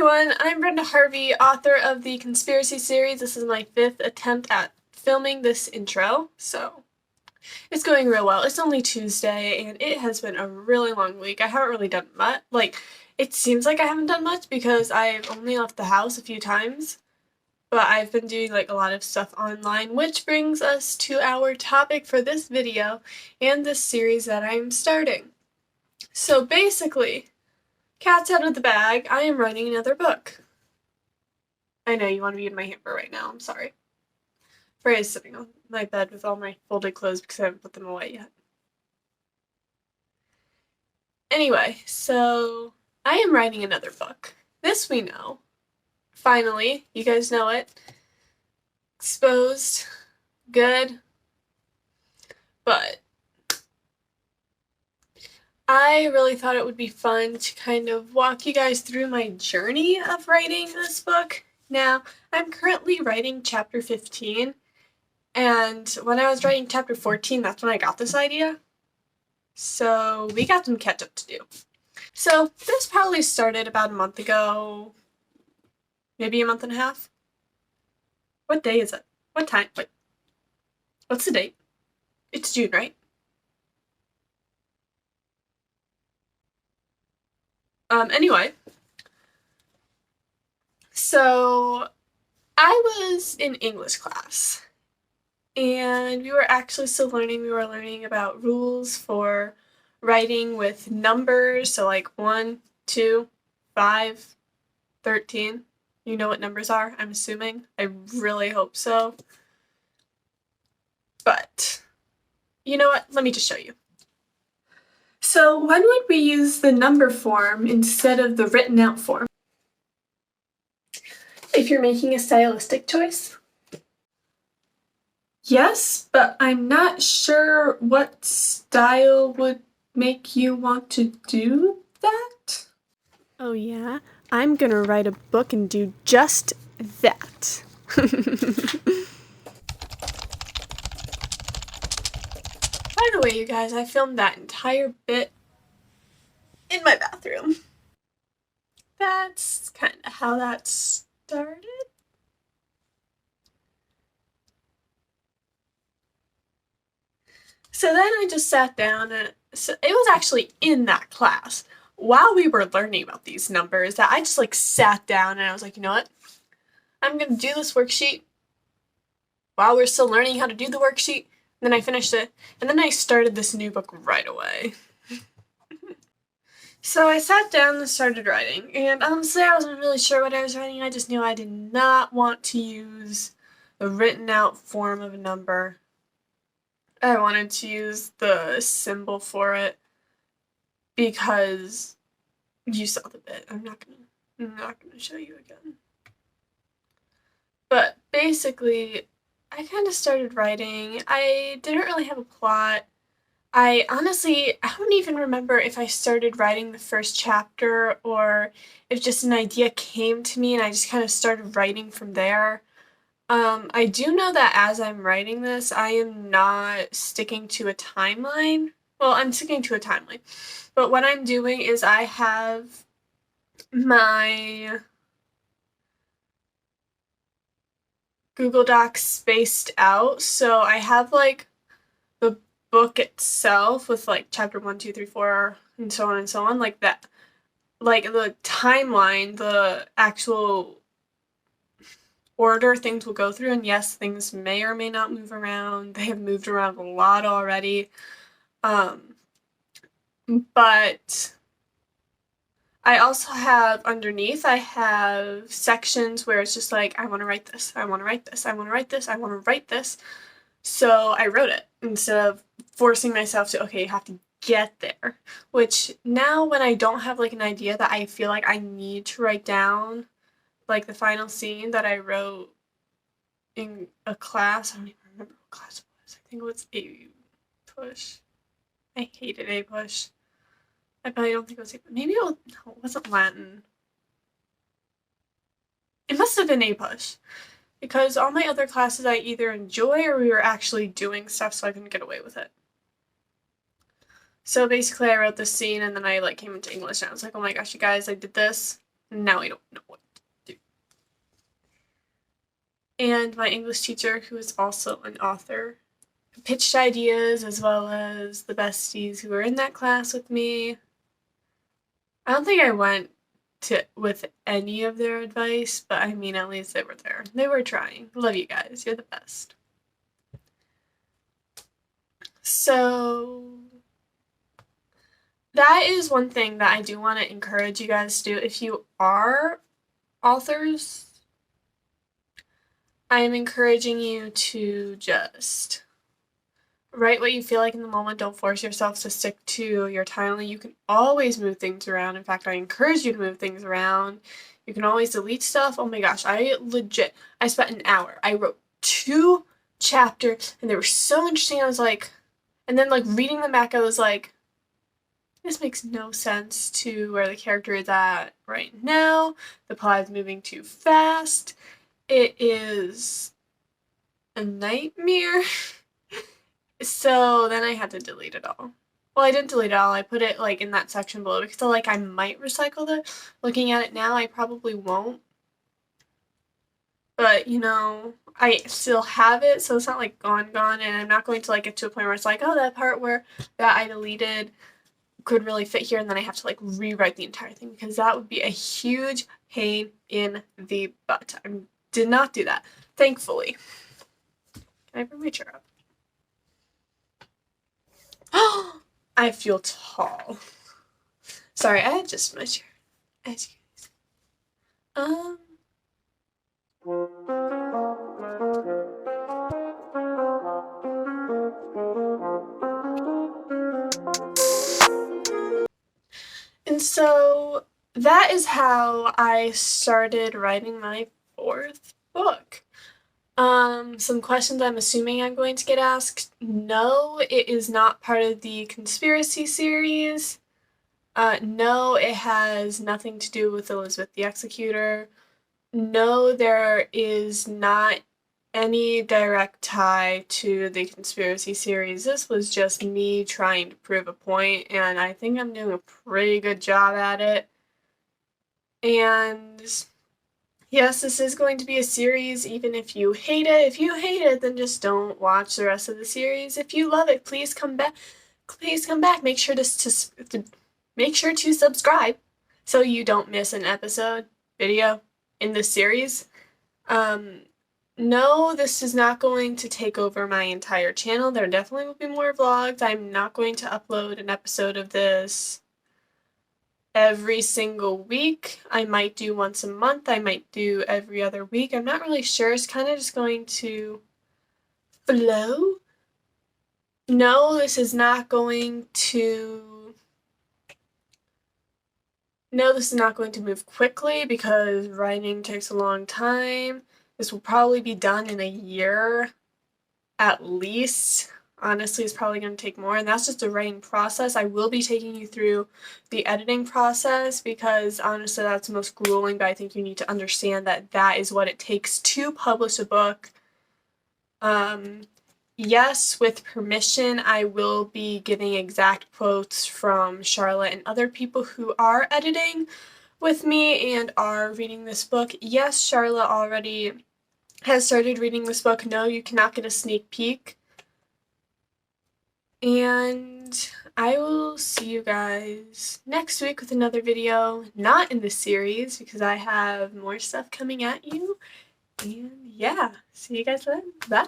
everyone, I'm Brenda Harvey, author of the Conspiracy series. This is my 5th attempt at filming this intro, so it's going real well. It's only Tuesday, and it has been a really long week. I haven't really done much. It seems like I haven't done much because I've only left the house a few times, but I've been doing a lot of stuff online, which brings us to our topic for this video and this series that I'm starting. So basically, cat's out of the bag, I am writing another book. I know you want to be in my hamper right now, I'm sorry. Freya's sitting on my bed with all my folded clothes because I haven't put them away yet. Anyway, so I am writing another book. This we know. Finally, you guys know it. Exposed. Good. But I really thought it would be fun to kind of walk you guys through my journey of writing this book. Now, I'm currently writing chapter 15, and when I was writing chapter 14, that's when I got this idea. So we got some catch up to do. So this probably started about a month ago, maybe a month and a half. What day is it? What time? What's the date? It's June, right? Anyway, so I was in English class, and we were actually still learning. We were learning about rules for writing with numbers, so 1, 2, 5, 13. You know what numbers are, I'm assuming. I really hope so. But, you know what? Let me just show you. So when would we use the number form instead of the written out form? If you're making a stylistic choice? Yes, but I'm not sure what style would make you want to do that. Oh yeah? I'm gonna write a book and do just that. By the way, you guys, I filmed that entire bit in my bathroom. That's kind of how that started. So then I just sat down, and it was actually in that class while we were learning about these numbers that I just sat down and I was like, you know what? I'm gonna do this worksheet while we're still learning how to do the worksheet. And then I finished it, and then I started this new book right away. So I sat down and started writing, and honestly I wasn't really sure what I was writing. I just knew I did not want to use the written out form of a number. I wanted to use the symbol for it because you saw the bit. I'm not gonna show you again. But basically, I kind of started writing. I didn't really have a plot. I don't even remember if I started writing the first chapter or if just an idea came to me and I just kind of started writing from there. I do know that as I'm writing this, I am not sticking to a timeline. Well, I'm sticking to a timeline. But what I'm doing is I have my Google Docs spaced out. So I have the book itself with chapter 1, 2, 3, 4, and so on, like that. The timeline, the actual order things will go through, and yes, things may or may not move around. They have moved around a lot already. But I also have underneath, I have sections where it's just I want to write this, I want to write this, I want to write this, I want to write this. So I wrote it instead of forcing myself to, okay, you have to get there. Which now when I don't have an idea that I feel like I need to write down, the final scene that I wrote in a class. I don't even remember what class it was. I think it was A push. I hated A push. I probably don't think it was A push. Maybe it wasn't Latin. It must have been A push. Because all my other classes I either enjoy or we were actually doing stuff so I couldn't get away with it. So basically I wrote this scene and then I came into English and I was like, oh my gosh, you guys, I did this. Now I don't know what to do. And my English teacher, who is also an author, pitched ideas, as well as the besties who were in that class with me. I don't think I went with any of their advice, but I mean, at least they were there. They were trying. Love you guys. You're the best. So that is one thing that I do want to encourage you guys to do. If you are authors, I am encouraging you to just write what you feel like in the moment. Don't force yourself to stick to your timeline. You can always move things around. In fact, I encourage you to move things around. You can always delete stuff. Oh my gosh, I spent an hour. I wrote 2 chapters and they were so interesting. I was like, and then like reading them back, I was like, this makes no sense to where the character is at right now. The plot is moving too fast. It is a nightmare. So then I had to delete it all. Well, I didn't delete it all. I put it like in that section below because I might recycle it. Looking at it now, I probably won't. But, I still have it, so it's not like gone, and I'm not going to like get to a point where it's like, oh, that part where that I deleted could really fit here, and then I have to like rewrite the entire thing because that would be a huge pain in the butt. I did not do that, thankfully. Can I bring my chair up? Oh, I feel tall. Sorry, I adjust my chair. As you guys. And so that is how I started writing my 4th book. Some questions I'm assuming I'm going to get asked. No, it is not part of the conspiracy series. No, it has nothing to do with Elizabeth the Executor. No, there is not any direct tie to the conspiracy series. This was just me trying to prove a point, and I think I'm doing a pretty good job at it. And yes, this is going to be a series, even if you hate it. If you hate it, then just don't watch the rest of the series. If you love it, please come back. Please come back. Make sure to subscribe so you don't miss an episode, video in this series. No, this is not going to take over my entire channel. There definitely will be more vlogs. I'm not going to upload an episode of this every single week. I might do once a month. I might do every other week. I'm not really sure. It's kind of just going to flow. No, this is not going to move quickly because writing takes a long time. This will probably be done in a year at least. Honestly, it's probably going to take more, and that's just the writing process. I will be taking you through the editing process because honestly that's the most grueling, but I think you need to understand that that is what it takes to publish a book. Yes, with permission, I will be giving exact quotes from Charlotte and other people who are editing with me and are reading this book. Yes, Charlotte already has started reading this book. No, you cannot get a sneak peek. And I will see you guys next week with another video, not in this series because I have more stuff coming at you. And yeah, see you guys then. Bye.